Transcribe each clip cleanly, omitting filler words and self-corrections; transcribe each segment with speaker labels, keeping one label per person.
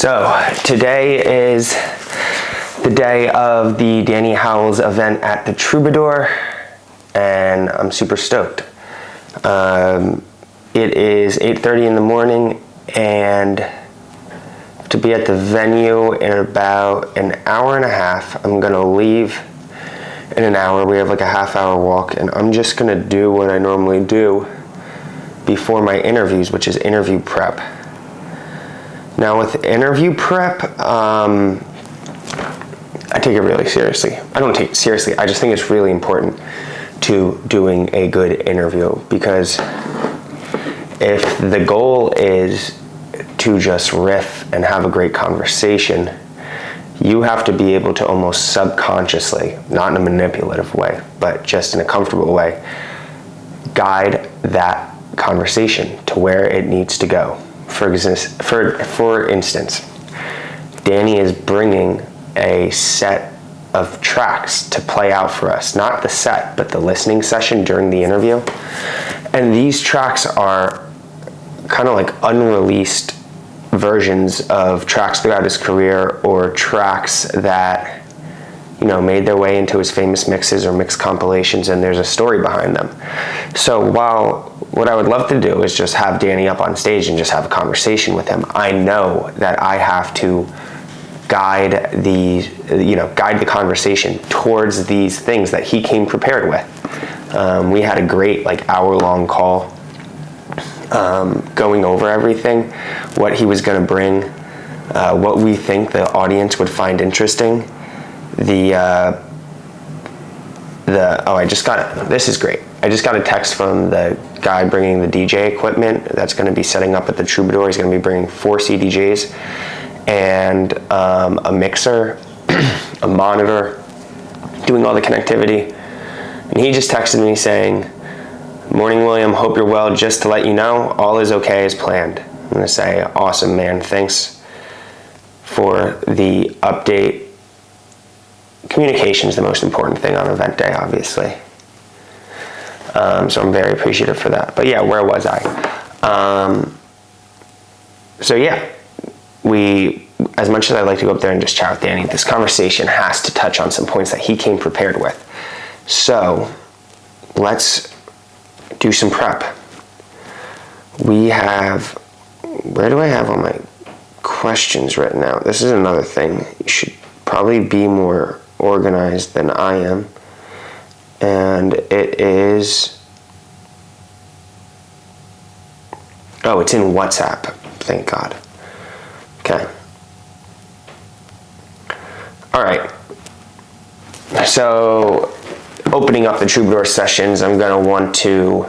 Speaker 1: So today is the day of the Danny Howells event at the Troubadour, and I'm super stoked. It is 8:30 in the morning, and to be at the venue in about an hour and a half. I'm gonna leave in an hour. We have like a half-hour walk, and I'm just gonna do what I normally do before my interviews, which is interview prep. Now with interview prep, I take it really seriously. I don't take it seriously, I just think it's really important to doing a good interview, because if the goal is to just riff and have a great conversation, you have to be able to almost subconsciously, not in a manipulative way, but just in a comfortable way, guide that conversation to where it needs to go. For instance, Danny is bringing a set of tracks to play out for us, not the set, but the listening session during the interview. And these tracks are kind of like unreleased versions of tracks throughout his career, or tracks that, you know, made their way into his famous mixes or mix compilations, and there's a story behind them. So while what I would love to do is just have Danny up on stage and just have a conversation with him, I know that I have to guide the conversation towards these things that he came prepared with. We had a great hour-long call going over everything, what he was going to bring, what we think the audience would find interesting. This is great. I just got a text from the guy bringing the DJ equipment that's going to be setting up at the Troubadour. He's going to be bringing 4 CDJs and a mixer, a monitor, doing all the connectivity. And he just texted me saying, "Morning, William, hope you're well. Just to let you know, all is okay as planned." I'm going to say, "Awesome, man. Thanks for the update." Communication is the most important thing on event day, obviously. So I'm very appreciative for that. But yeah, where was I? As much as I'd like to go up there and just chat with Danny, this conversation has to touch on some points that he came prepared with. So let's do some prep. Where do I have all my questions written out? This is another thing. You should probably be more organized than I am. And it is, it's in WhatsApp, thank God. Okay. All right. So, opening up the Troubadour sessions, I'm going to want to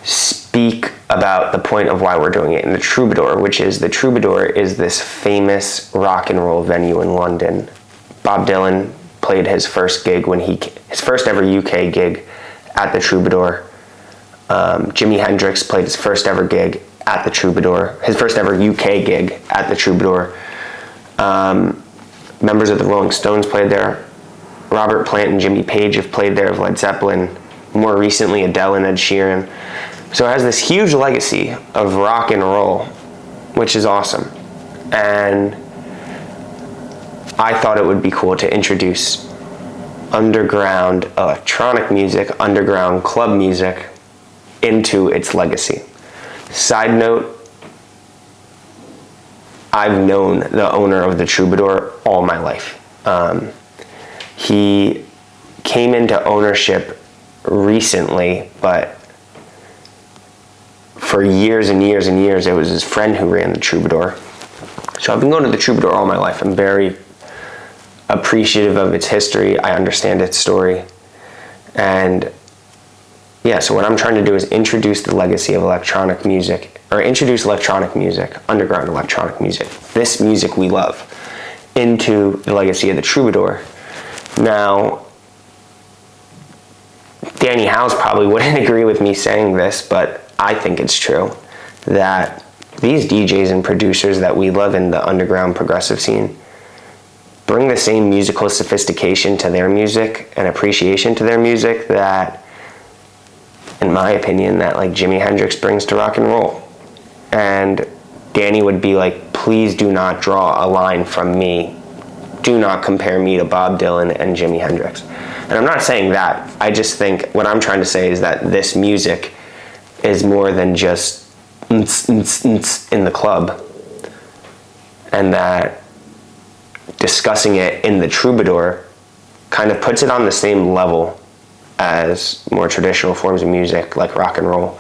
Speaker 1: speak about the point of why we're doing it in the Troubadour, which is the Troubadour is this famous rock and roll venue in London. Bob Dylan played his first gig his first ever UK gig at the Troubadour. Jimi Hendrix played his first ever gig at the Troubadour, his first ever UK gig at the Troubadour. Members of the Rolling Stones played there. Robert Plant and Jimmy Page have played there, of Led Zeppelin. More recently, Adele and Ed Sheeran. So it has this huge legacy of rock and roll, which is awesome. And I thought it would be cool to introduce underground electronic music, underground club music into its legacy. Side note, I've known the owner of the Troubadour all my life. He came into ownership recently, but for years and years and years, it was his friend who ran the Troubadour. So I've been going to the Troubadour all my life. I'm very appreciative of its history. I understand its story. And yeah, so what I'm trying to do is introduce the legacy of electronic music, or introduce electronic music, underground electronic music, this music we love, into the legacy of the Troubadour. Now, Danny Howells probably wouldn't agree with me saying this, but I think it's true, that these DJs and producers that we love in the underground progressive scene bring the same musical sophistication to their music and appreciation to their music that, in my opinion, that Jimi Hendrix brings to rock and roll. And Danny would be please do not draw a line from me. Do not compare me to Bob Dylan and Jimi Hendrix. And I'm not saying that. I just think what I'm trying to say is that this music is more than just in the club, and that discussing it in the Troubadour kind of puts it on the same level as more traditional forms of music like rock and roll,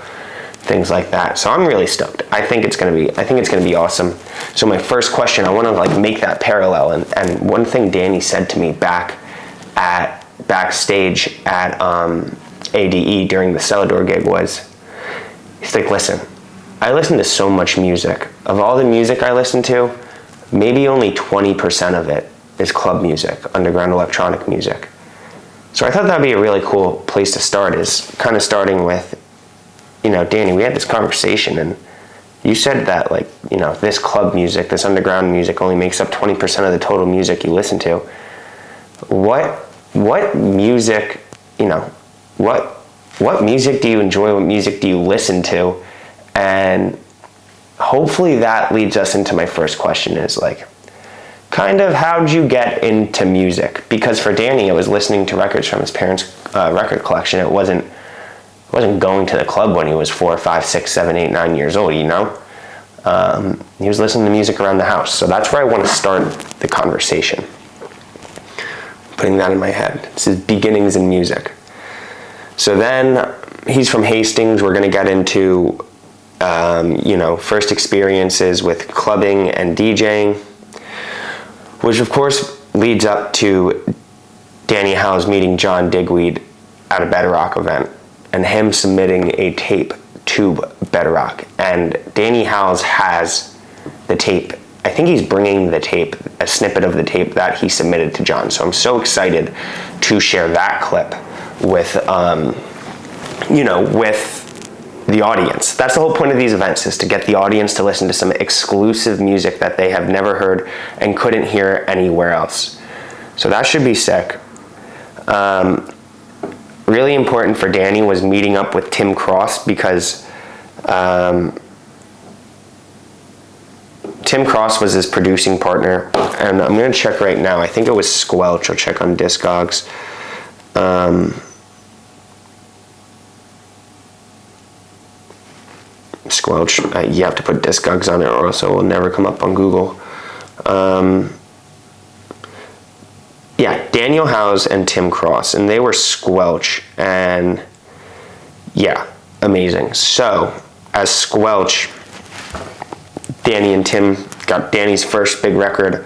Speaker 1: things like that. So I'm really stoked. I think it's gonna be awesome. So my first question, I want to like make that parallel, and one thing Danny said to me backstage at ADE during the Troubadour gig was, he's like, listen, I listen to so much music. Of all the music I listen to, maybe only 20% of it is club music, underground electronic music. So I thought that'd be a really cool place to start, is kind of starting with, you know, Danny, we had this conversation and you said that, like, you know, this club music, this underground music only makes up 20% of the total music you listen to. What music, you know, what music do you enjoy? What music do you listen to? And hopefully that leads us into my first question, is like, kind of how'd you get into music? Because for Danny, it was listening to records from his parents' record collection. It wasn't going to the club when he was 4, 5, 6, 7, 8, 9 years old, you know? He was listening to music around the house. So that's where I want to start the conversation. Putting that in my head. This is beginnings in music. So then he's from Hastings. We're going to get into, you know, first experiences with clubbing and DJing, which of course leads up to Danny Howells meeting John Digweed at a Bedrock event and him submitting a tape to Bedrock. And Danny Howells has the tape. I think he's bringing the tape, a snippet of the tape that he submitted to John. So I'm so excited to share that clip with, you know, with the audience. That's the whole point of these events, is to get the audience to listen to some exclusive music that they have never heard and couldn't hear anywhere else. So that should be sick. Really important for Danny was meeting up with Tim Cross, because Tim Cross was his producing partner, and I'm going to check right now. I think it was Squelch. I'll check on Discogs. Squelch, you have to put Discogs on it or else it will never come up on Google. Yeah, Daniel Howells and Tim Cross, and they were Squelch, and yeah, amazing. So, as Squelch, Danny and Tim got Danny's first big record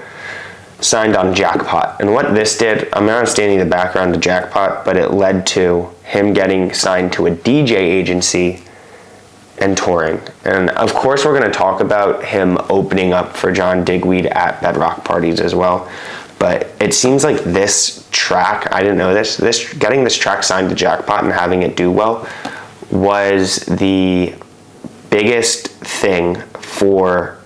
Speaker 1: signed on Jackpot. And what this did, I'm not understanding the background to Jackpot, but it led to him getting signed to a DJ agency and touring. And of course we're going to talk about him opening up for John Digweed at Bedrock parties as well. But it seems like this track, I didn't know this getting this track signed to Jackpot and having it do well was the biggest thing for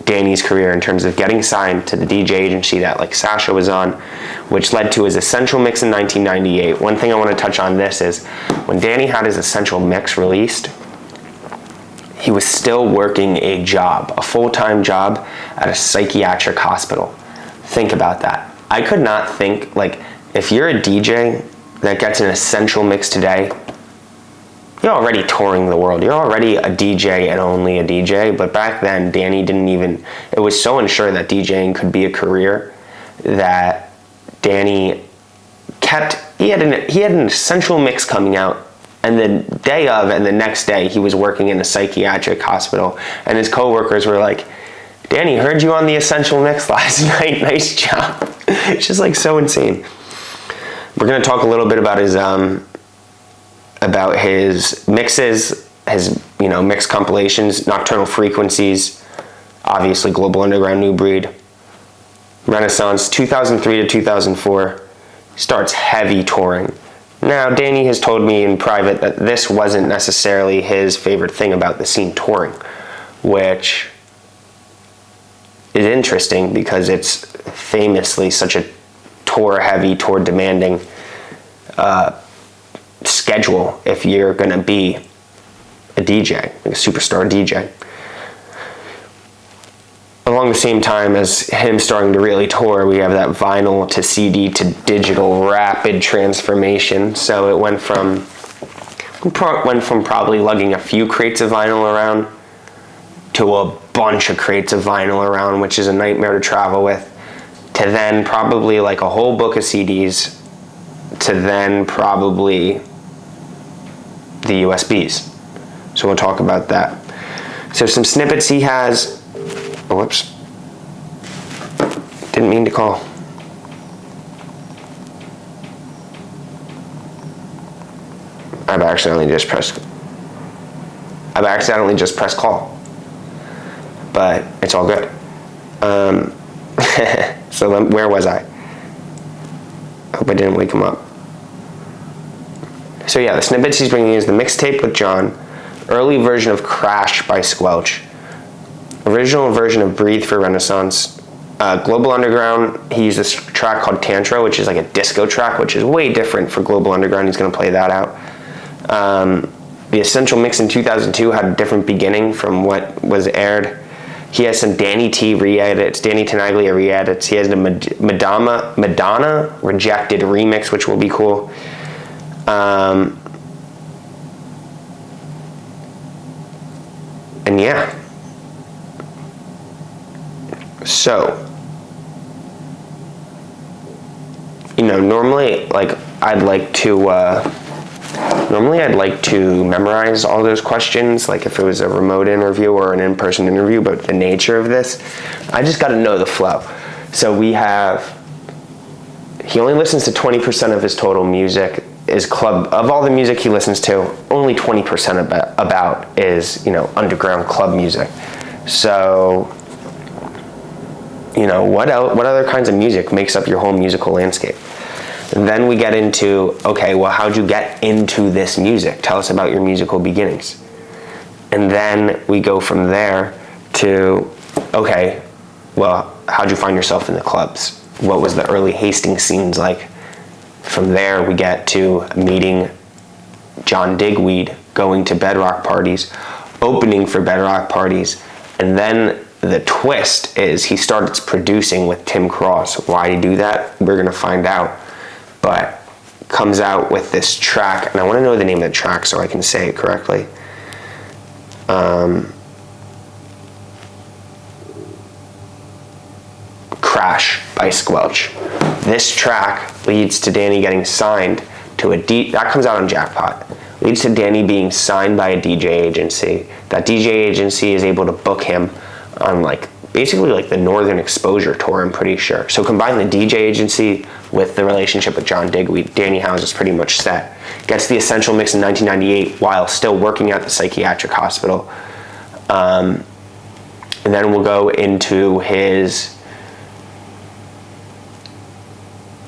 Speaker 1: Danny's career in terms of getting signed to the DJ agency that like Sasha was on, which led to his Essential Mix in 1998. One thing I want to touch on this is when Danny had his Essential Mix released, he was still working a job, a full-time job at a psychiatric hospital. Think about that. I could not think, like, if you're a DJ that gets an Essential Mix today, you're already touring the world. You're already a DJ and only a DJ. But back then, Danny didn't even, it was so unsure that DJing could be a career that Danny kept, he had an Essential Mix coming out, and the day of and the next day he was working in a psychiatric hospital, and his coworkers were like, Danny, heard you on the Essential Mix last night. Nice job. It's just like so insane. We're going to talk a little bit about his mixes, his, you know, mix compilations, Nocturnal Frequencies, obviously Global Underground, New Breed, Renaissance, 2003 to 2004, starts heavy touring. Now, Danny has told me in private that this wasn't necessarily his favorite thing about the scene, touring, which is interesting because it's famously such a tour-heavy, tour-demanding schedule if you're going to be a DJ, like a superstar DJ. along the same time as him starting to really tour, we have that vinyl to CD to digital rapid transformation. So it went from probably lugging a few crates of vinyl around to a bunch of crates of vinyl around, which is a nightmare to travel with, to then probably like a whole book of CDs, to then probably the USBs. So we'll talk about that. So some snippets he has. Oh, whoops. Didn't mean to call. I've accidentally just pressed call. But it's all good. So then, where was I? Hope I didn't wake him up. So yeah, the snippets he's bringing is the mixtape with John, early version of Crash by Squelch, original version of Breathe for Renaissance, Global Underground. He used this track called Tantra, which is like a disco track, which is way different for Global Underground. He's going to play that out. The Essential Mix in 2002 had a different beginning from what was aired. He has some Danny T re-edits, Danny Tenaglia re-edits. He has the Madonna Rejected remix, which will be cool. And yeah. So, normally I'd like to memorize all those questions, like if it was a remote interview or an in-person interview, but the nature of this, I just got to know the flow. So he only listens to 20% of his total music is club. Of all the music he listens to, only 20% about is, underground club music. So, what other kinds of music makes up your whole musical landscape? And then we get into, okay, well, how'd you get into this music? Tell us about your musical beginnings. And then we go from there to, okay, well, how'd you find yourself in the clubs? What was the early Hastings scenes like? From there, we get to meeting John Digweed, going to Bedrock parties, opening for Bedrock parties, and then the twist is he starts producing with Tim Cross. Why did he do that? We're going to find out. But comes out with this track, and I want to know the name of the track so I can say it correctly. Crash by Squelch. This track leads to Danny getting signed to that comes out on Jackpot. Leads to Danny being signed by a DJ agency. That DJ agency is able to book him on basically the Northern Exposure tour, I'm pretty sure. So combine the DJ agency with the relationship with John Digweed, Danny Howells is pretty much set. Gets the Essential Mix in 1998 while still working at the psychiatric hospital. And then we'll go into his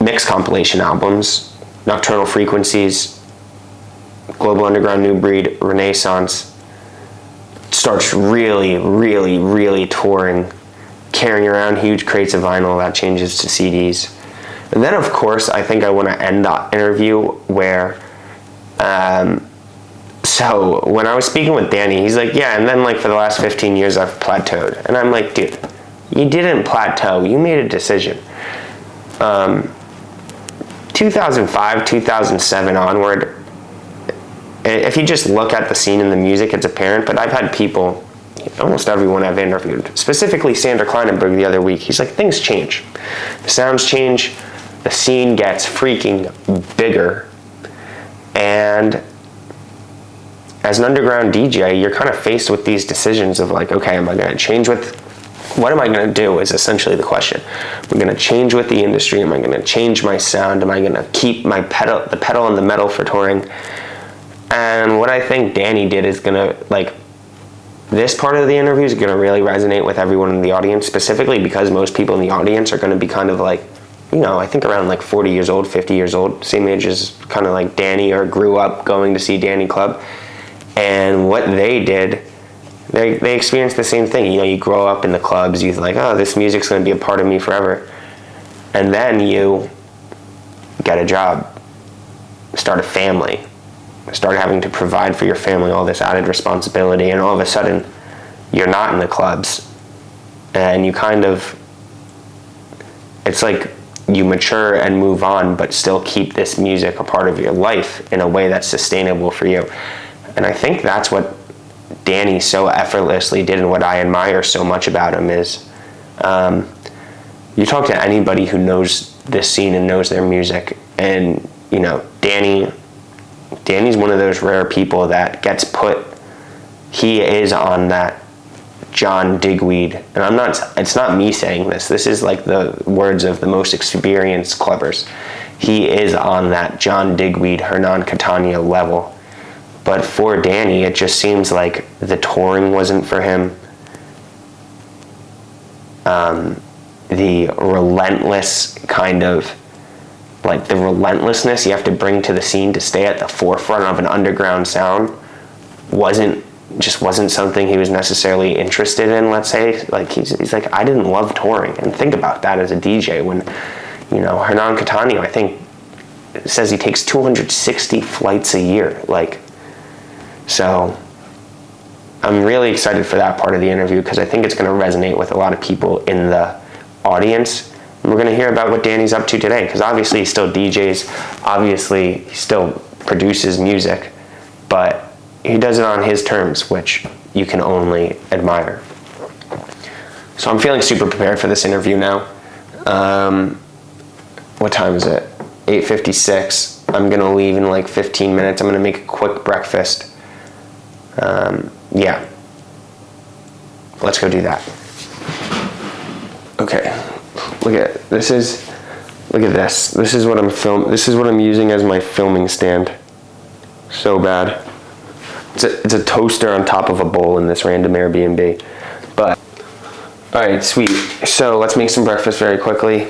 Speaker 1: mix compilation albums, Nocturnal Frequencies, Global Underground New Breed, Renaissance. Starts really, really, really touring, carrying around huge crates of vinyl. That changes to CDs. And then, of course, I think I want to end the interview where, so when I was speaking with Danny, he's like, yeah, and then for the last 15 years I've plateaued. And I'm like, dude, you didn't plateau, you made a decision. 2005, 2007 onward, if you just look at the scene and the music, it's apparent, but I've had people, almost everyone I've interviewed, specifically Sander Kleinenberg the other week, he's like, things change. The sounds change, the scene gets freaking bigger, and as an underground DJ, you're kind of faced with these decisions of okay, am I going to change what am I going to do is essentially the question. I'm going to change with the industry, am I going to change my sound, am I going to keep the pedal on the metal for touring? And what I think Danny did is going to, this part of the interview is going to really resonate with everyone in the audience, specifically because most people in the audience are going to be kind of I think around 40 years old, 50 years old, same age as kind of Danny, or grew up going to see Danny Club. And what they did, they experienced the same thing. You grow up in the clubs, you think, oh, this music's going to be a part of me forever. And then you get a job, start a family, start having to provide for your family, all this added responsibility, and all of a sudden you're not in the clubs and you kind of, it's like you mature and move on, but still keep this music a part of your life in a way that's sustainable for you. And I think that's what Danny so effortlessly did, and what I admire so much about him is, you talk to anybody who knows this scene and knows their music, and you know, Danny's one of those rare people that gets put, he is on that John Digweed, and it's not me saying this is like the words of the most experienced clubbers. He is on that John Digweed, Hernan Catania level. But for Danny, it just seems like the touring wasn't for him. The relentless kind of, like the relentlessness you have to bring to the scene to stay at the forefront of an underground sound wasn't something he was necessarily interested in, let's say. Like he's like, I didn't love touring. And think about that as a DJ when, you know, Hernan Catania, I think, says he takes 260 flights a year. Like, so I'm really excited for that part of the interview because I think it's going to resonate with a lot of people in the audience. And we're going to hear about what Danny's up to today, because obviously he still DJs, obviously he still produces music, but he does it on his terms, which you can only admire. So I'm feeling super prepared for this interview now. What time is it? 8:56. I'm going to leave in like 15 minutes. I'm going to make a quick breakfast. Yeah, let's go do that. Okay, look at this. Look at this. This is what I'm using as my filming stand. So bad. It's a toaster on top of a bowl in this random Airbnb. But all right, sweet. So let's make some breakfast very quickly.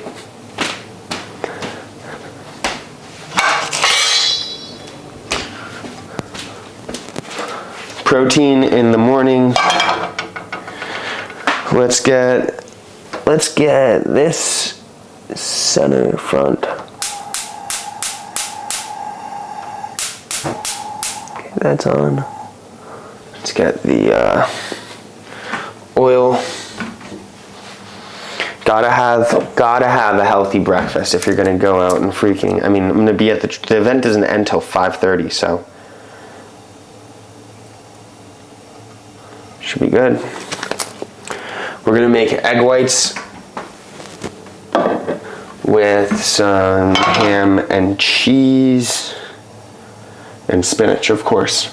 Speaker 1: Protein in the morning. Let's get this center front. Okay, that's on. Let's get the oil. Gotta have a healthy breakfast if you're gonna go out and freaking. I mean, I'm gonna be at the event doesn't end till 5:30, so. Should be good. We're gonna make egg whites with some ham and cheese and spinach, of course.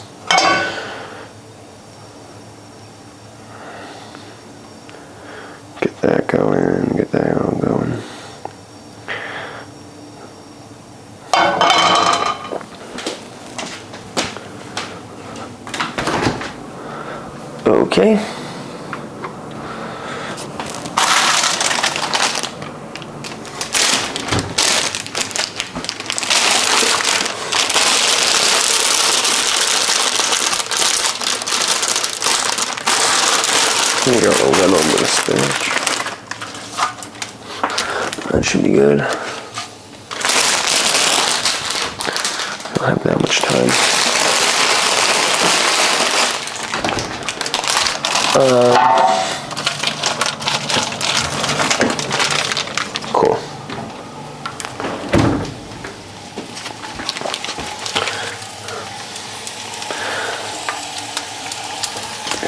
Speaker 1: Get that going, get that all going. Okay. I'm gonna go a little bit of spinach. That should be good. I don't have that much time. Cool.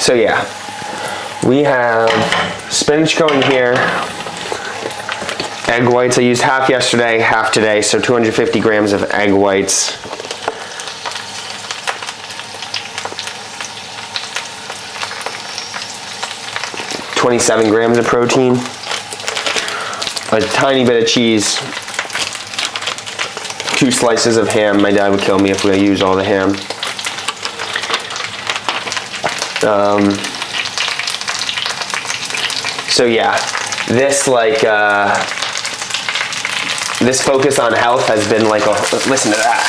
Speaker 1: So yeah, we have spinach going here. Egg whites, I used half yesterday, half today, so 250 grams of egg whites. $27 grams of protein, a tiny bit of cheese, 2 slices of ham. My dad would kill me if we use all the ham. So yeah, this this focus on health has been like listen to that.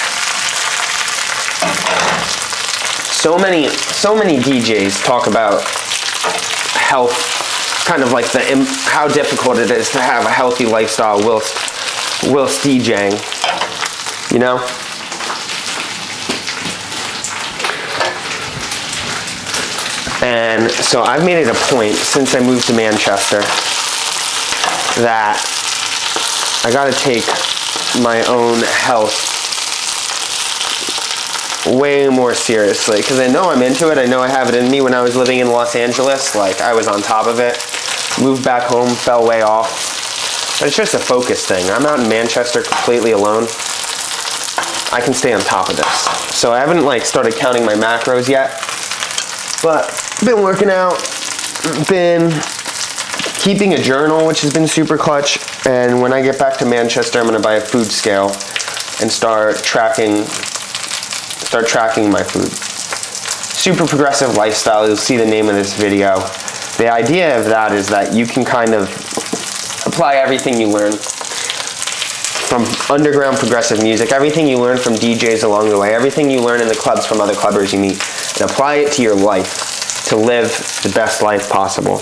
Speaker 1: So many DJs talk about health. Kind of like how difficult it is to have a healthy lifestyle whilst DJing, you know? And so I've made it a point since I moved to Manchester that I gotta take my own health way more seriously, because I know I'm into it. I know I have it in me. When I was living in Los Angeles, like, I was on top of it. Moved back home, fell way off. But it's just a focus thing. I'm out in Manchester completely alone. I can stay on top of this. So I haven't like started counting my macros yet, but been working out, been keeping a journal, which has been super clutch. And when I get back to Manchester, I'm gonna buy a food scale and start tracking my food. Super progressive lifestyle. You'll see the name of this video. The idea of that is that you can kind of apply everything you learn from underground progressive music, everything you learn from DJs along the way, everything you learn in the clubs from other clubbers you meet, and apply it to your life to live the best life possible.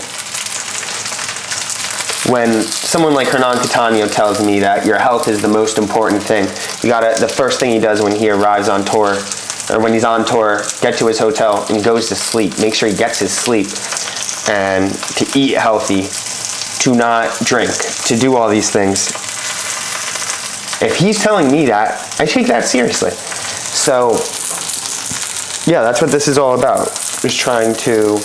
Speaker 1: When someone like Hernan Cattaneo tells me that your health is the most important thing, the first thing he does when he arrives on tour, or when he's on tour, get to his hotel and goes to sleep. Make sure he gets his sleep, and to eat healthy, to not drink, to do all these things. If he's telling me that, I take that seriously. So, yeah, that's what this is all about, is trying to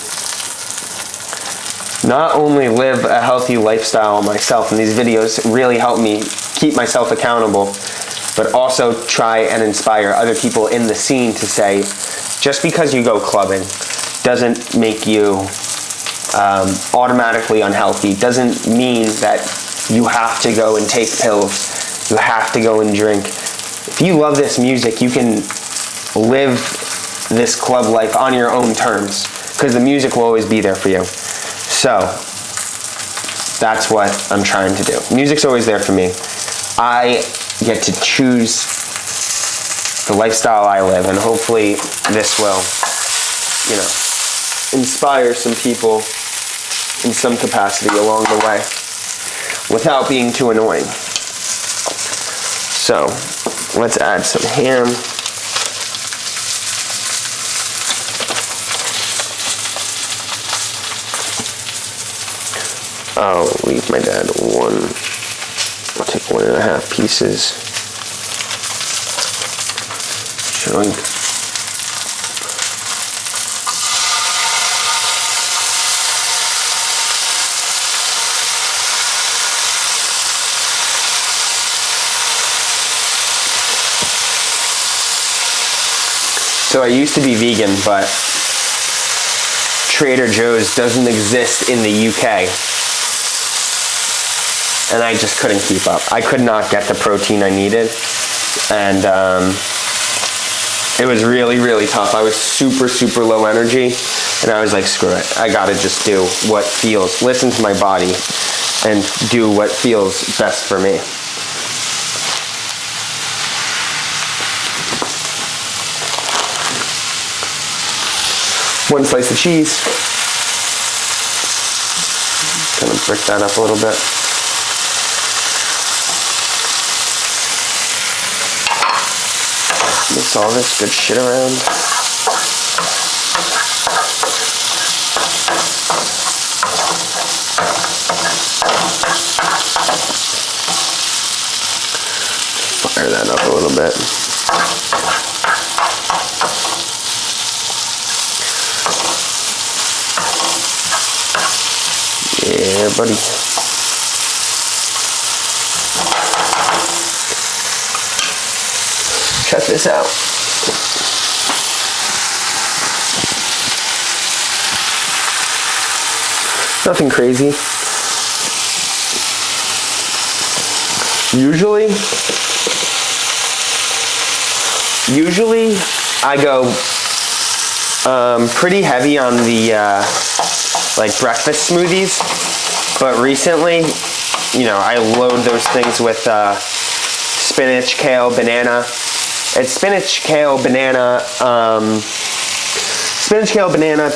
Speaker 1: not only live a healthy lifestyle myself, and these videos really help me keep myself accountable, but also try and inspire other people in the scene to say, just because you go clubbing doesn't make you automatically unhealthy, doesn't mean that you have to go and take pills, you have to go and drink. If you love this music, you can live this club life on your own terms, because the music will always be there for you. So that's what I'm trying to do. Music's always there for me. I get to choose the lifestyle I live, and hopefully this will, inspire some people in some capacity along the way without being too annoying. So let's add some ham. I'll leave my dad one. I'll take 1.5 pieces. Chunk. So I used to be vegan, but Trader Joe's doesn't exist in the UK. And I just couldn't keep up. I could not get the protein I needed. And it was really, really tough. I was super, super low energy. And I was like, screw it. I gotta just do what feels, listen to my body and do what feels best for me. One slice of cheese. Kind of break that up a little bit. Mix all this good shit around. Fire that up a little bit. Yeah, buddy. Check this out. Nothing crazy. Usually I go pretty heavy on the like breakfast smoothies, but recently, I load those things with spinach, kale, banana. It's spinach, kale, banana,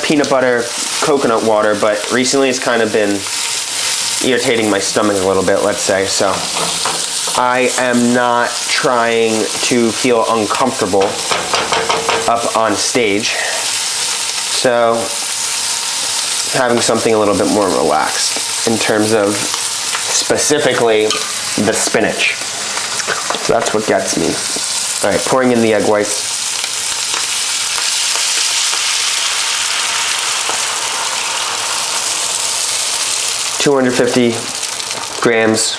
Speaker 1: peanut butter, coconut water, but recently it's kind of been irritating my stomach a little bit, let's say. So I am not trying to feel uncomfortable up on stage. So having something a little bit more relaxed in terms of specifically the spinach. So that's what gets me. All right, pouring in the egg whites. $250 grams.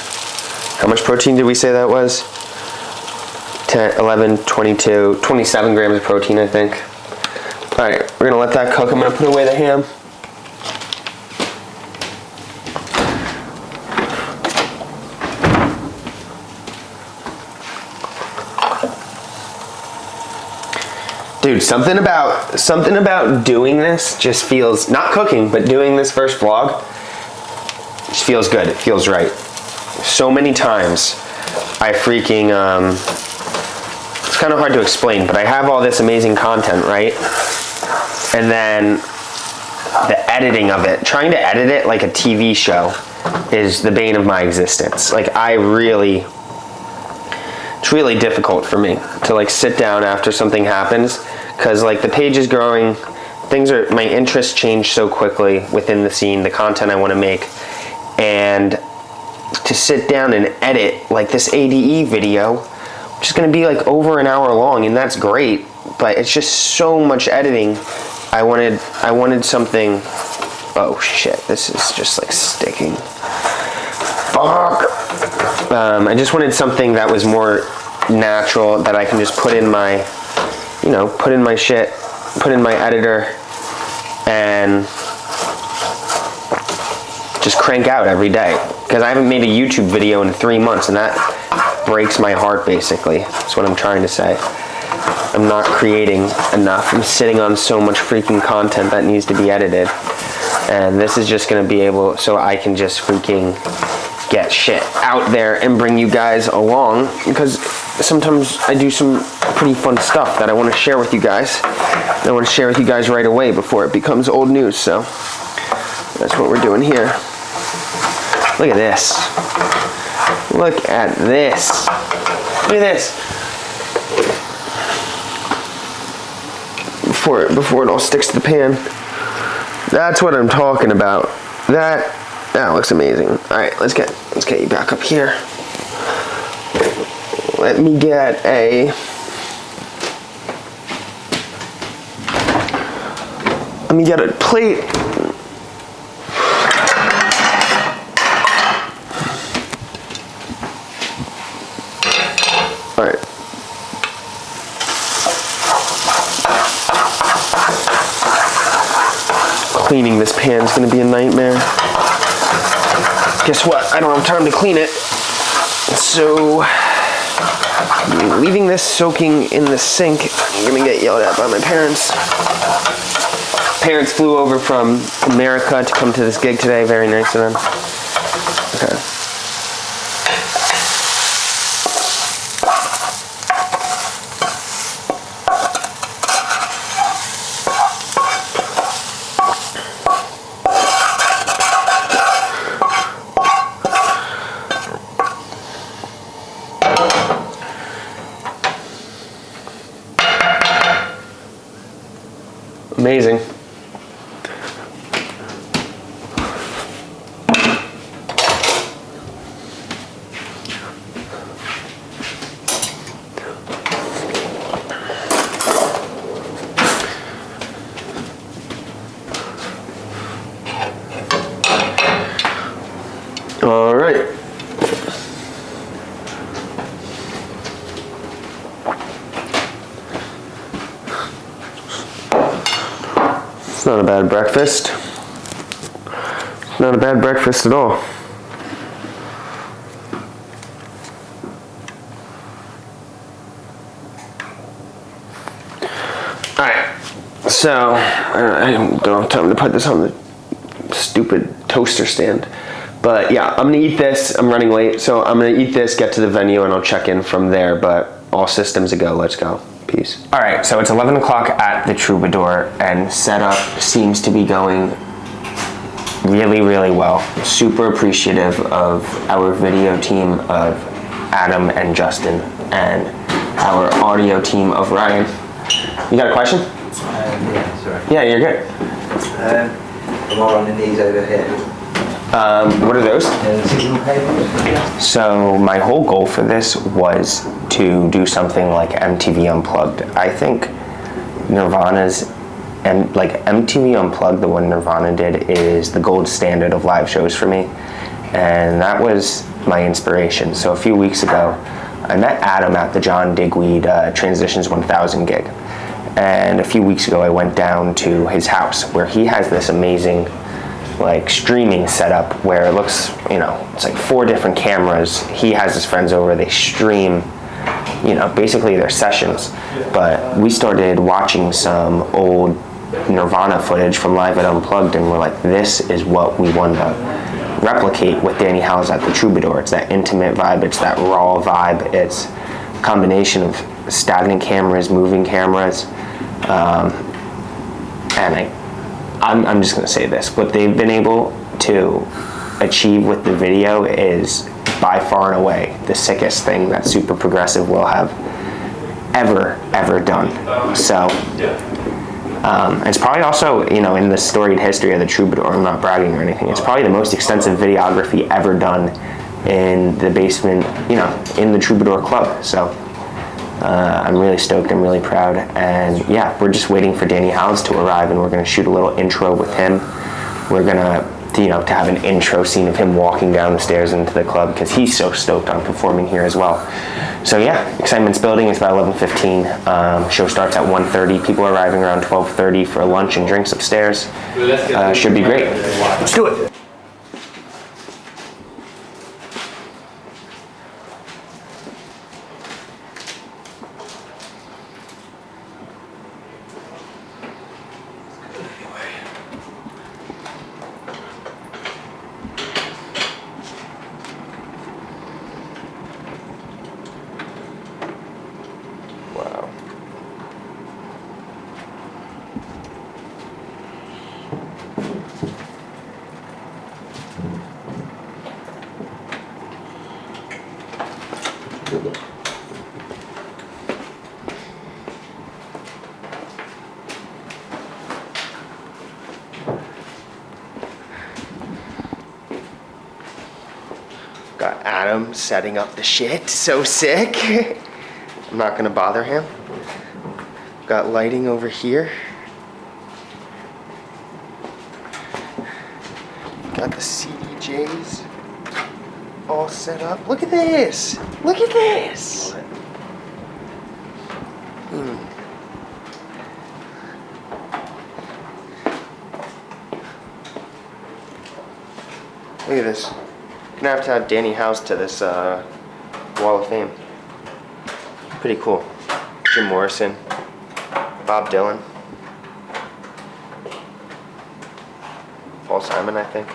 Speaker 1: How much protein did we say that was? 10, 11, 22, 27 grams of protein, I think. All right, we're gonna let that cook. I'm gonna put away the ham. Dude, something about doing this just feels, not cooking, but doing this first vlog just feels good. It feels right. So many times I freaking, it's kind of hard to explain, but I have all this amazing content, right? And then the editing of it, trying to edit it like a TV show is the bane of my existence. Like it's really difficult for me to like sit down after something happens, because like the page is growing, my interests change so quickly within the scene, the content I want to make, and to sit down and edit like this ADE video, which is going to be like over an hour long, and that's great, but it's just so much editing. I wanted something. Oh shit, this is just like sticking. Fuck. I just wanted something that was more natural, that I can just put in my, put in my shit, put in my editor, and just crank out every day. Because I haven't made a YouTube video in 3 months, and that breaks my heart, basically. That's what I'm trying to say. I'm not creating enough. I'm sitting on so much freaking content that needs to be edited. And this is just gonna be able, so I can just freaking get shit out there and bring you guys along, because sometimes I do some pretty fun stuff that I want to share with you guys. And I want to share with you guys right away before it becomes old news. So that's what we're doing here. Look at this. Look at this. Look at this. Before it all sticks to the pan. That's what I'm talking about. That looks amazing. All right, let's get you back up here. Let me get a plate. All right. Cleaning this pan is going to be a nightmare. Guess what? I don't have time to clean it. So, leaving this soaking in the sink, I'm going to get yelled at by my parents. Parents flew over from America to come to this gig today. Very nice of them. Okay. Amazing. All right. It's not a bad breakfast. Not a bad breakfast at all. Alright, so I don't have time to put this on the stupid toaster stand. But yeah, I'm gonna eat this. I'm running late, so I'm gonna eat this, get to the venue, and I'll check in from there. But all systems a go. Let's go. Peace. All right, so it's 11 o'clock at the Troubadour, and setup seems to be going really, really well. Super appreciative of our video team of Adam and Justin, and our audio team of Ryan. You got a question?
Speaker 2: Yeah, sorry.
Speaker 1: Yeah, you're good.
Speaker 2: Am I running these over here?
Speaker 1: What are those?
Speaker 2: Signal cables?
Speaker 1: So my whole goal for this was to do something like MTV Unplugged. I think Nirvana's and like MTV Unplugged, the one Nirvana did, is the gold standard of live shows for me, and that was my inspiration. So a few weeks ago, I met Adam at the John Digweed Transitions 1000 gig, and a few weeks ago I went down to his house where he has this amazing like streaming setup where it looks, you know, it's like 4 different cameras. He has his friends over, they stream, you know, basically their sessions. But we started watching some old Nirvana footage from Live at Unplugged, and we're like, this is what we want to replicate with Danny Howells at the Troubadour. It's that intimate vibe, it's that raw vibe, it's a combination of stagnant cameras, moving cameras, and I'm just going to say this, what they've been able to achieve with the video is by far and away the sickest thing that Super Progressive will have ever done. So it's probably also, you know, in the storied history of the Troubadour, I'm not bragging or anything, it's probably the most extensive videography ever done in the basement, you know, in the Troubadour Club. So I'm really stoked, I'm really proud, and yeah, we're just waiting for Danny Howells to arrive, and we're going to shoot a little intro with him. We're going to, you know, to have an intro scene of him walking down the stairs into the club, because he's so stoked on performing here as well. So yeah, excitement's building. It's about 11:15. Show starts at 1:30. People are arriving around 12:30 for lunch and drinks upstairs. Should be great. Let's do it. Wow. Got Adam setting up the shit, so sick. I'm not gonna bother him. Got lighting over here. Got the CDJs all set up. Look at this! Look at this! Look at this. Gonna have to add Danny Howells to this Wall of Fame. Pretty cool. Jim Morrison, Bob Dylan, Paul Simon, I think.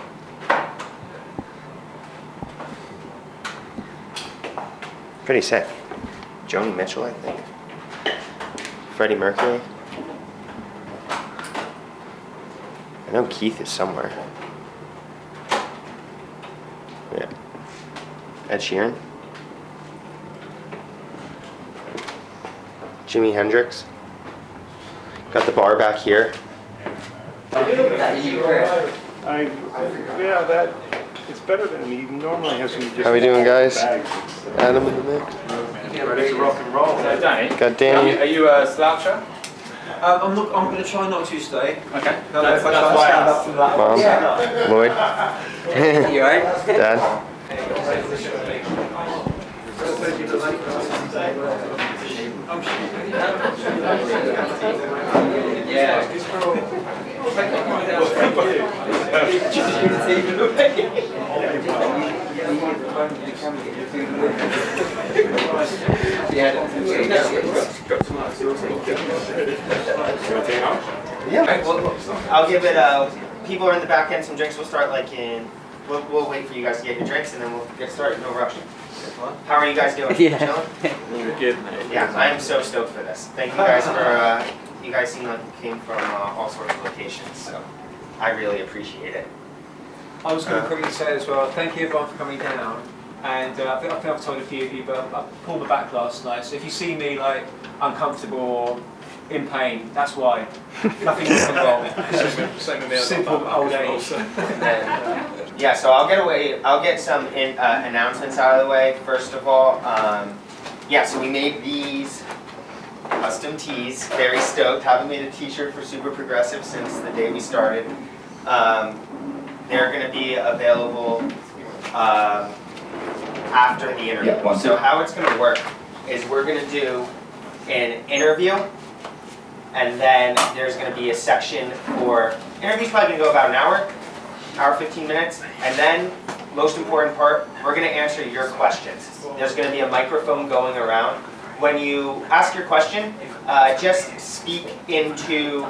Speaker 1: Pretty sick. Joni Mitchell, I think. Freddie Mercury. I know Keith is somewhere. Yeah. Ed Sheeran. Jimi Hendrix. Got the bar back here.
Speaker 3: Yeah, that it's better than he normally has.
Speaker 1: How we doing, guys? Adam in the mix.
Speaker 3: Ready to rock and roll.
Speaker 4: So Danny,
Speaker 1: Got Danny.
Speaker 4: are you a sloucher?
Speaker 2: I'm going to try not to stay.
Speaker 4: Okay.
Speaker 2: No, if I try to stand up from that.
Speaker 1: Mom.
Speaker 2: Yeah.
Speaker 1: Lloyd.
Speaker 2: You alright?
Speaker 1: Dad.
Speaker 5: Yeah. Well, I'll give it. People are in the back end. Some drinks will start like in. We'll wait for you guys to get your drinks and then we'll get started. No rush. How are you guys doing?
Speaker 2: Yeah.
Speaker 5: Chilling? Good, mate. Yeah, I am so stoked for this. Thank you guys for. You guys seem like you came from all sorts of locations, so I really appreciate it.
Speaker 4: I was going to quickly say as well, thank you everyone for coming down. And I think I've told a few of you, but I pulled my back last night. So if you see me like uncomfortable or in pain, that's why. Nothing wrong.
Speaker 3: Same amount
Speaker 4: simple old age.
Speaker 3: also.
Speaker 5: And then, yeah, so I'll get some announcements out of the way, first of all. Yeah, so we made these custom tees, very stoked. Haven't made a t-shirt for Super Progressive since the day we started. They're gonna be available after the interview.
Speaker 2: Yeah,
Speaker 5: so how it's gonna work is we're gonna do an interview, and then there's gonna be a section for, interview's probably gonna go about an hour 15 minutes, and then, most important part, we're gonna answer your questions. There's gonna be a microphone going around. When you ask your question, just speak into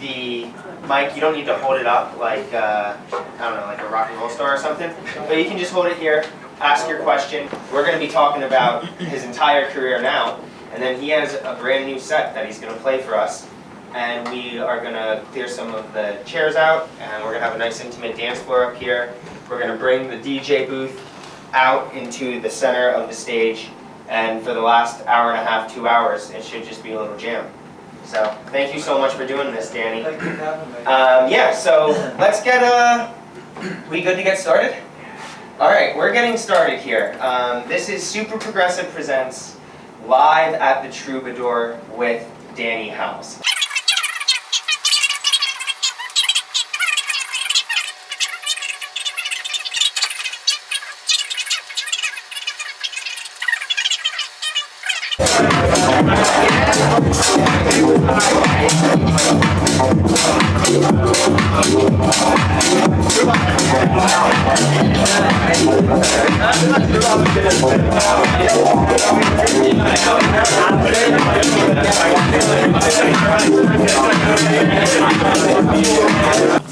Speaker 5: the mic. You don't need to hold it up like, I don't know, like a rock and roll star or something, but you can just hold it here, ask your question. We're gonna be talking about his entire career now, and then he has a brand new set that he's gonna play for us. And we are gonna clear some of the chairs out, and we're gonna have a nice intimate dance floor up here. We're gonna bring the DJ booth out into the center of the stage, and for the last hour and a half, 2 hours, it should just be a little jam. So, thank you so much for doing this, Danny.
Speaker 2: Thank you for having me.
Speaker 5: Yeah, so let's get, we good to get started? All right, we're getting started here. This is Super Progressive Presents live at the Troubadour with Danny Howells.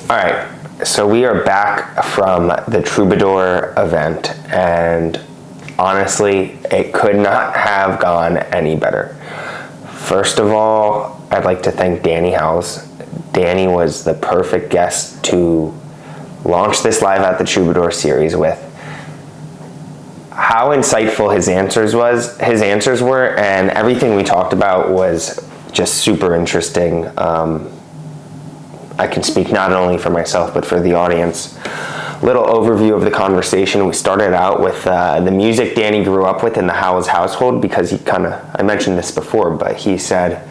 Speaker 1: All right, so we are back from the Troubadour event, and honestly, it could not have gone any better. First of all, I'd like to thank Danny Howells. Danny was the perfect guest to launch this Live at the Troubadour series with. How insightful his answers were, and everything we talked about was just super interesting. I can speak not only for myself, but for the audience. Little overview of the conversation. We started out with the music Danny grew up with in the Howells household, because I mentioned this before, but he said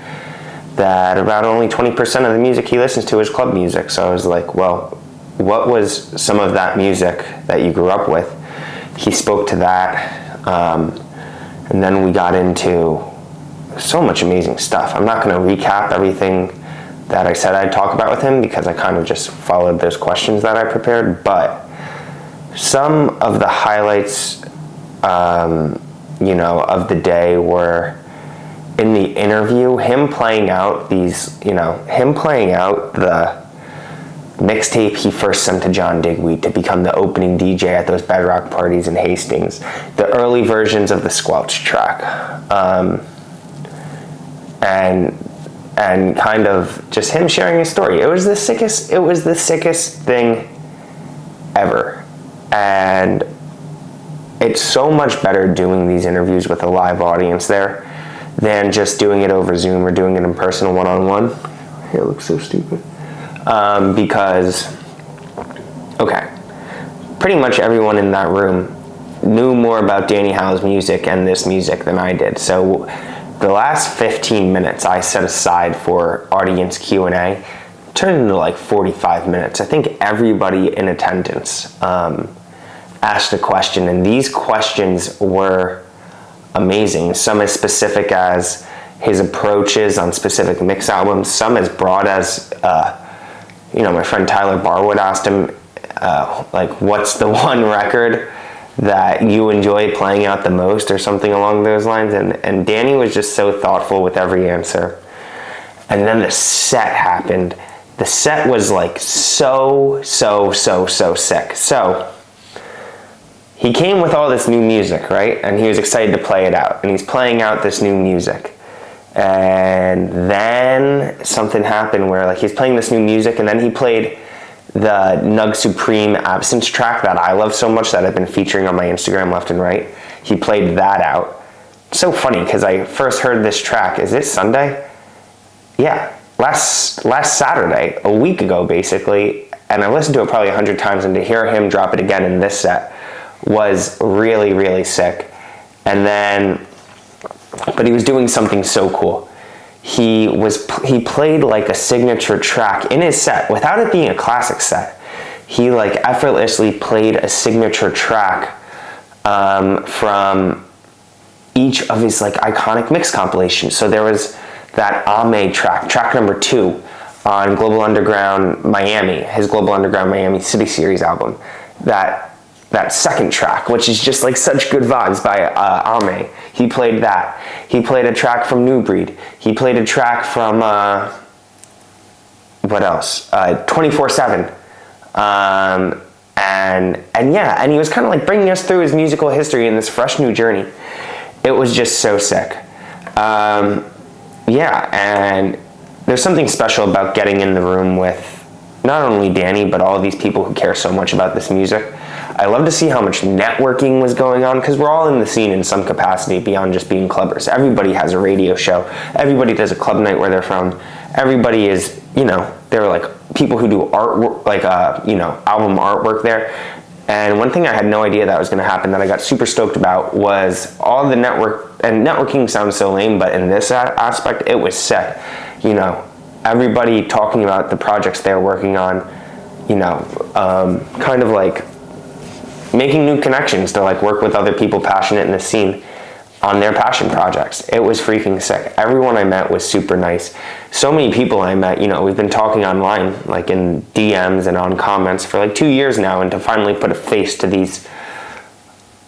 Speaker 1: that about only 20% of the music he listens to is club music. So I was like, well, what was some of that music that you grew up with? He spoke to that, and then we got into so much amazing stuff. I'm not going to recap everything that I said I'd talk about with him, because I kind of just followed those questions that I prepared, but some of the highlights, of the day were in the interview, him playing out the mixtape he first sent to John Digweed to become the opening DJ at those Bedrock parties in Hastings, the early versions of the Squelch track, and kind of just him sharing his story. It was the sickest thing ever. And it's so much better doing these interviews with a live audience there than just doing it over Zoom or doing it in person one-on-one. My hair looks so stupid. Because, pretty much everyone in that room knew more about Danny Howells' music and this music than I did. So the last 15 minutes I set aside for audience Q&A turned into like 45 minutes. I think everybody in attendance asked a question, and these questions were amazing. Some as specific as his approaches on specific mix albums, some as broad as, my friend Tyler Barwood asked him, what's the one record that you enjoy playing out the most, or something along those lines, and Danny was just so thoughtful with every answer. And then the set happened. The set was like so sick. So he came with all this new music, right? And he was excited to play it out, and he's playing out this new music. And then something happened where he's playing this new music, and then he played the Nug Supreme Absence track that I love so much, that I've been featuring on my Instagram left and right. He played that out. So funny, because I first heard this track, is it Sunday? Yeah, last Saturday, a week ago basically, and I listened to it probably 100 times, and to hear him drop it again in this set was really, really sick. And then, but he was doing something so cool. He played like a signature track in his set without it being a classic set. He like effortlessly played a signature track from each of his like iconic mix compilations. So there was that Ame track number 2 on Global Underground Miami, his Global Underground Miami City Series album. That second track, which is just like such good vibes by Ame. He played that. He played a track from New Breed. He played a track from what else? 24/7. And he was kind of like bringing us through his musical history in this fresh new journey. It was just so sick. And there's something special about getting in the room with not only Danny, but all of these people who care so much about this music. I love to see how much networking was going on, because we're all in the scene in some capacity beyond just being clubbers. Everybody has a radio show. Everybody does a club night where they're from. Everybody is, they're like people who do artwork, like, album artwork there. And one thing I had no idea that was going to happen that I got super stoked about was all the network, and networking sounds so lame, but in this aspect, it was sick. Everybody talking about the projects they're working on, kind of like making new connections to like work with other people passionate in the scene on their passion projects. It was freaking sick. Everyone I met was super nice. So many people I met, we've been talking online, like in DMs and on comments for like 2 years now, and to finally put a face to these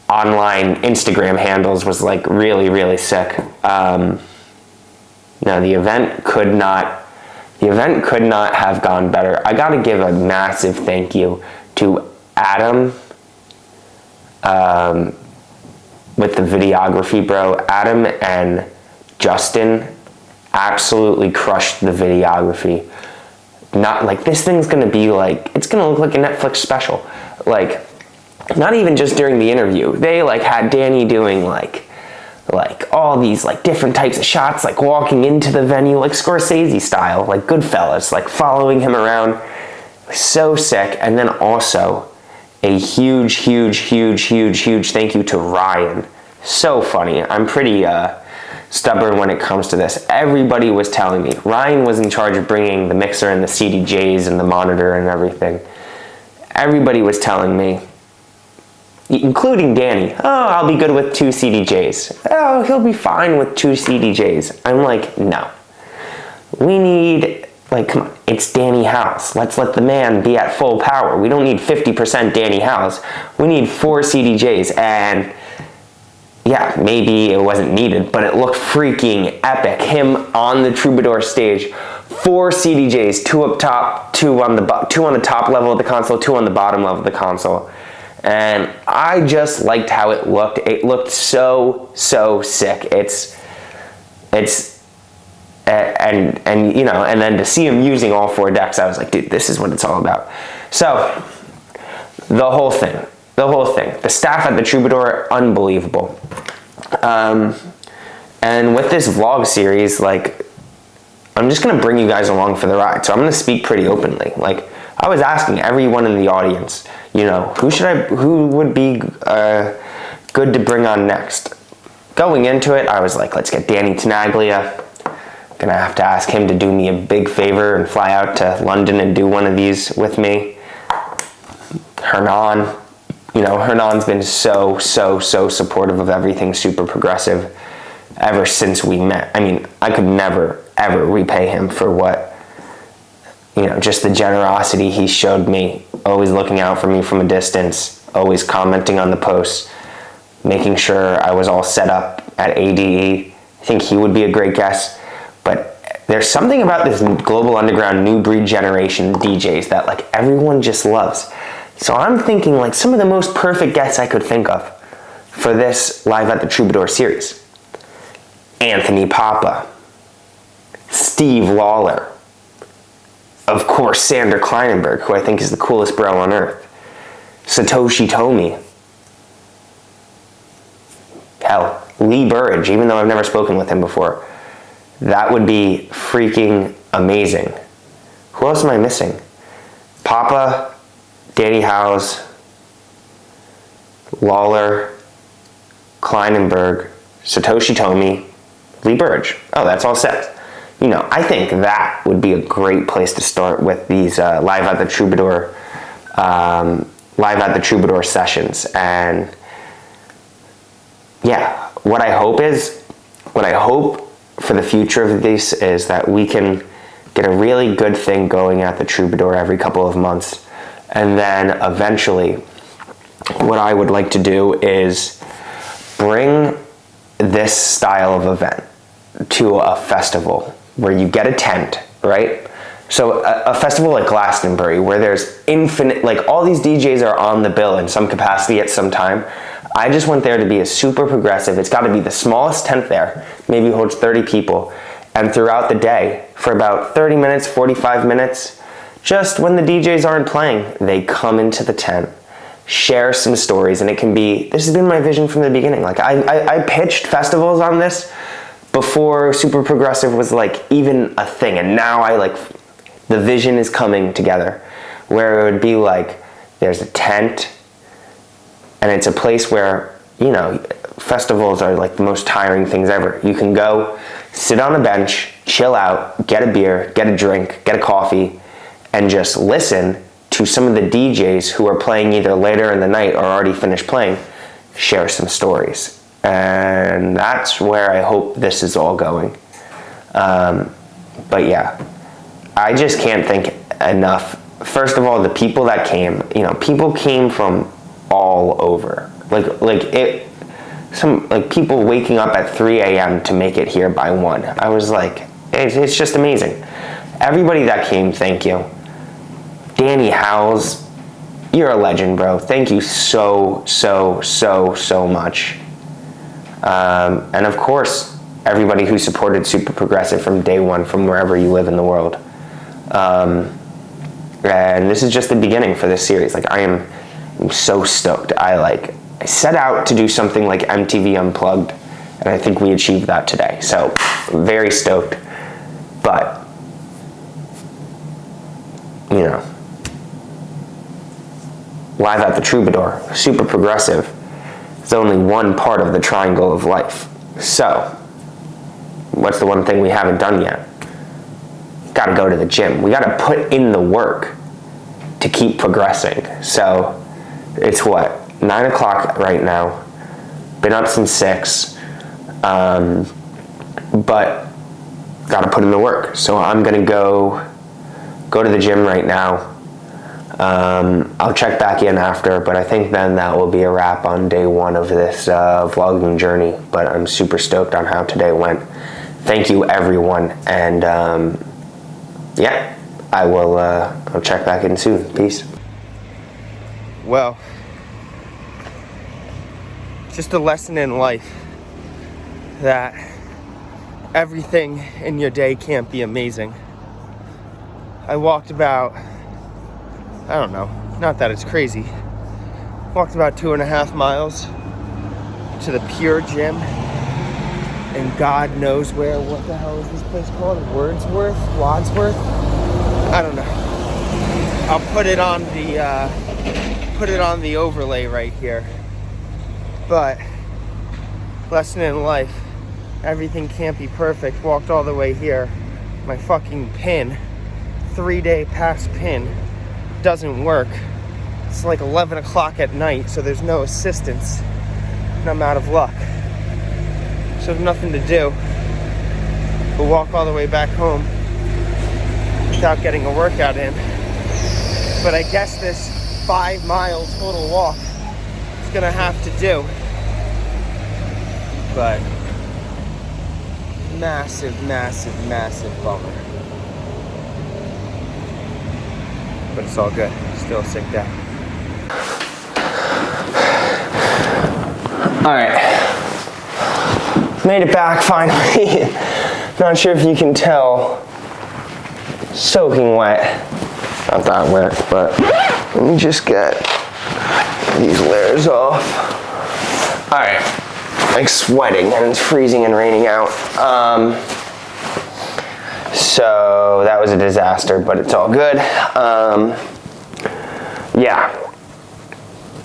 Speaker 1: online Instagram handles was like really, really sick. The event could not have gone better. I gotta give a massive thank you to Adam, with the videography, bro. Adam and Justin absolutely crushed the videography. Not like, this thing's gonna be like, it's gonna look like a Netflix special. Like, not even just during the interview. They like had Danny doing like all these like different types of shots, like walking into the venue, like Scorsese style, like Goodfellas, like following him around. So sick. And then also a huge thank you to Ryan. So funny. I'm pretty stubborn when it comes to this. Everybody was telling me. Ryan was in charge of bringing the mixer and the CDJs and the monitor and everything. Everybody was telling me, including Danny, I'll be good with 2 CDJs. Oh, he'll be fine with 2 CDJs. I'm like, no. We need, like, come on, it's Danny Howells. Let's let the man be at full power. We don't need 50% Danny Howells. We need 4 CDJs. And yeah, maybe it wasn't needed, but it looked freaking epic. Him on the Troubadour stage, 4 CDJs, 2 up top, 2 on the top level of the console, 2 on the bottom level of the console. And I just liked how it looked. It looked so sick. And then to see him using all 4 decks, I was like, dude, this is what it's all about. So the whole thing, the staff at the Troubadour, unbelievable. And with this vlog series, like, I'm just gonna bring you guys along for the ride. So I'm gonna speak pretty openly. Like, I was asking everyone in the audience, who would be good to bring on next? Going into it, I was like, let's get Danny Tenaglia. Gonna have to ask him to do me a big favor and fly out to London and do one of these with me. Hernan, Hernan's been so supportive of everything super progressive ever since we met. I mean, I could never, ever repay him for what, just the generosity he showed me, always looking out for me from a distance, always commenting on the posts, making sure I was all set up at ADE. I think he would be a great guest. But there's something about this Global Underground new breed generation DJs that like everyone just loves. So I'm thinking like some of the most perfect guests I could think of for this Live at the Troubadour series. Anthony Papa, Steve Lawler, of course Sander Kleinenberg, who I think is the coolest bro on earth, Satoshi Tomi, hell, Lee Burridge, even though I've never spoken with him before. That would be freaking amazing. Who else am I missing? Papa, Danny Howells, Lawler, Kleinenberg, Satoshi Tomi, Lee Burge. Oh, that's all set. You know, I think that would be a great place to start with these live at the Troubadour sessions. And yeah, what I hope for the future of this is that we can get a really good thing going at the Troubadour every couple of months. And then eventually, what I would like to do is bring this style of event to a festival where you get a tent, right? So a festival like Glastonbury, where there's infinite, like all these DJs are on the bill in some capacity at some time. I just want there to be a super progressive. It's got to be the smallest tent there, maybe holds 30 people. And throughout the day, for about 30 minutes, 45 minutes, just when the DJs aren't playing, they come into the tent, share some stories, and it can be, this has been my vision from the beginning. Like I pitched festivals on this before super progressive was like even a thing, and now the vision is coming together, where it would be like, there's a tent, and it's a place where, you know, festivals are like the most tiring things ever. You can go, sit on a bench, chill out, get a beer, get a drink, get a coffee, and just listen to some of the DJs who are playing either later in the night or already finished playing, share some stories. And that's where I hope this is all going. But yeah, I just can't thank enough. First of all, the people that came, you know, people came from all over. Like people waking up at 3 a.m. to make it here by 1. I was like, it's just amazing. Everybody that came, thank you. Danny Howells, you're a legend, bro. Thank you so much. And of course, everybody who supported Super Progressive from day one, from wherever you live in the world. And this is just the beginning for this series. Like, I'm so stoked. I set out to do something like MTV Unplugged, and I think we achieved that today. So, very stoked. But, you know, live at the Troubadour, Super Progressive, is only one part of the triangle of life. So, what's the one thing we haven't done yet? Gotta go to the gym. We gotta put in the work to keep progressing. So, it's 9 o'clock right now. Been up since 6. But gotta put in the work. So I'm gonna go to the gym right now. I'll check back in after, but I think then that will be a wrap on day 1 of this vlogging journey. But I'm super stoked on how today went. Thank you, everyone, and yeah, I'll check back in soon. Peace. Well, just a lesson in life that everything in your day can't be amazing. I walked about, I don't know, not that it's crazy, walked about 2.5 miles to the Pure Gym, and God knows where. What the hell is this place called? Wadsworth? I don't know. I'll put it on the overlay right here. But lesson in life, everything can't be perfect. Walked all the way here. My fucking pin, 3-day pass pin, doesn't work. It's like 11 o'clock at night, so there's no assistance, and I'm out of luck. So there's nothing to do but walk all the way back home without getting a workout in. But I guess this 5-mile total walk is gonna have to do. But massive bummer. But it's all good. Still a sick day. Alright. Made it back finally. Not sure if you can tell. Soaking wet. Not that wet, but let me just get these layers off. Alright. Like sweating and it's freezing and raining out. So that was a disaster, but it's all good. Yeah,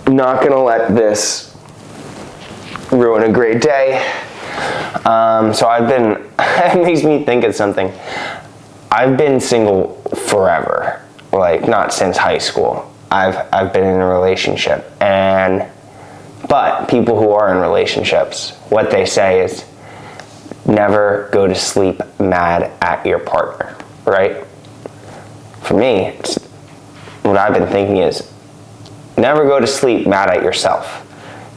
Speaker 1: not gonna let this ruin a great day. So I've been, it makes me think of something. I've been single forever, like not since high school. I've been in a relationship, but people who are in relationships, what they say is never go to sleep mad at your partner, right? For me, what I've been thinking is never go to sleep mad at yourself.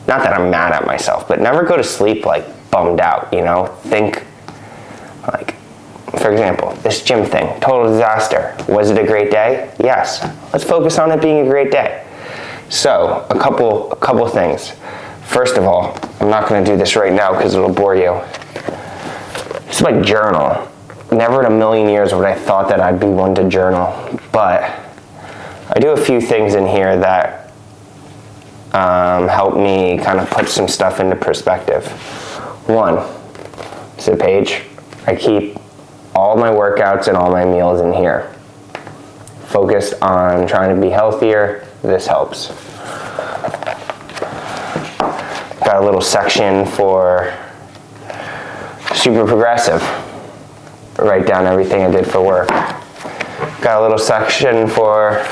Speaker 1: Not that I'm mad at myself, but never go to sleep like bummed out, you know? Think like, for example, this gym thing, total disaster. Was it a great day? Yes. Let's focus on it being a great day. So, a couple things. First of all, I'm not gonna do this right now because it'll bore you. It's my journal. Never in a million years would I thought that I'd be one to journal, but I do a few things in here that help me kind of put some stuff into perspective. One, it's a page. I keep all my workouts and all my meals in here. Focused on trying to be healthier, this helps. Got a little section for super progressive. Write down everything I did for work. Got a little section for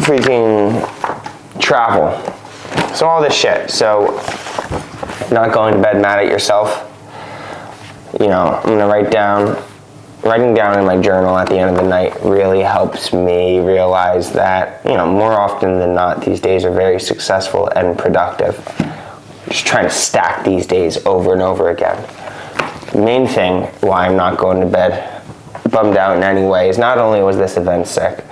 Speaker 1: freaking travel. So all this shit. So not going to bed mad at yourself. You know, I'm gonna writing down in my journal at the end of the night really helps me realize that, you know, more often than not, these days are very successful and productive. Just trying to stack these days over and over again. The main thing why I'm not going to bed bummed out in any way is not only was this event sick,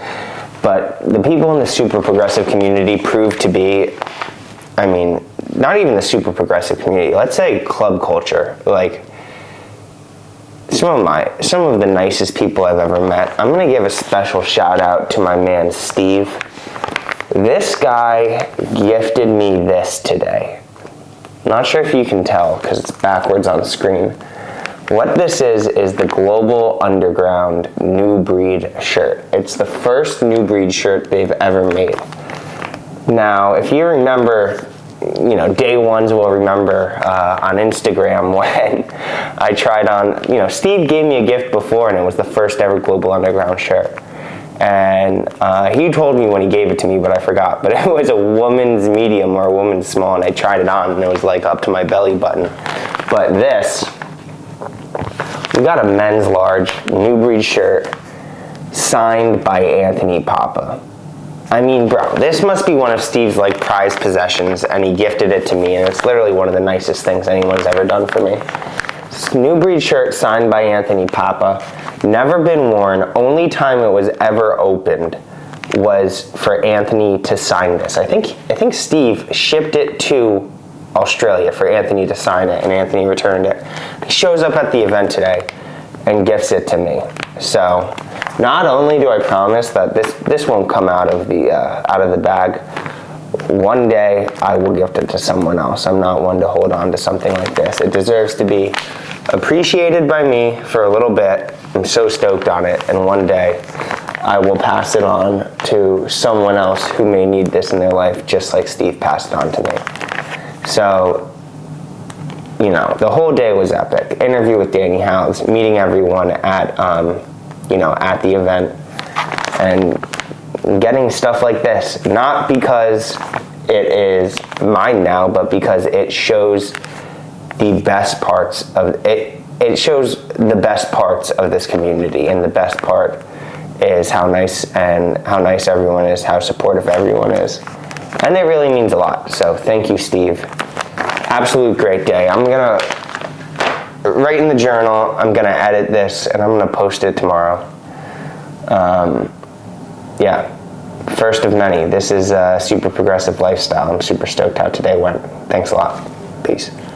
Speaker 1: but the people in the super progressive community proved to be, I mean, not even the super progressive community, let's say club culture, like some of the nicest people I've ever met. I'm gonna give a special shout out to my man Steve. This guy gifted me this today. Not sure if you can tell because it's backwards on the screen. What this is the Global Underground New Breed shirt. It's the first New Breed shirt they've ever made. Now, if you remember, you know, day ones will remember on Instagram when I tried on, you know, Steve gave me a gift before and it was the first ever Global Underground shirt. And he told me when he gave it to me, but I forgot. But it was a woman's medium or a woman's small, and I tried it on, and it was like up to my belly button. But this, we got a men's large New Breed shirt signed by Anthony Papa. I mean, bro, this must be one of Steve's like prized possessions, and he gifted it to me, and it's literally one of the nicest things anyone's ever done for me. This New Breed shirt signed by Anthony Papa. Never been worn. Only time it was ever opened was for Anthony to sign this. I think Steve shipped it to Australia for Anthony to sign it, and Anthony returned it. He shows up at the event today and gifts it to me. So not only do I promise that this won't come out of the bag, one day I will gift it to someone else. I'm not one to hold on to something like this. It deserves to be appreciated by me for a little bit. I'm so stoked on it, and one day I will pass it on to someone else who may need this in their life, just like Steve passed it on to me. So, you know, the whole day was epic. Interview with Danny Howells, meeting everyone at, at the event, and getting stuff like this. Not because it is mine now, but because it shows the best parts of it. It shows the best parts of this community, and the best part is how nice everyone is, how supportive everyone is, and it really means a lot. So thank you, Steve. Absolute great day. I'm gonna write in the journal. I'm gonna edit this, and I'm gonna post it tomorrow. Yeah, first of many. This is a super progressive lifestyle. I'm super stoked how today went. Thanks a lot. Peace.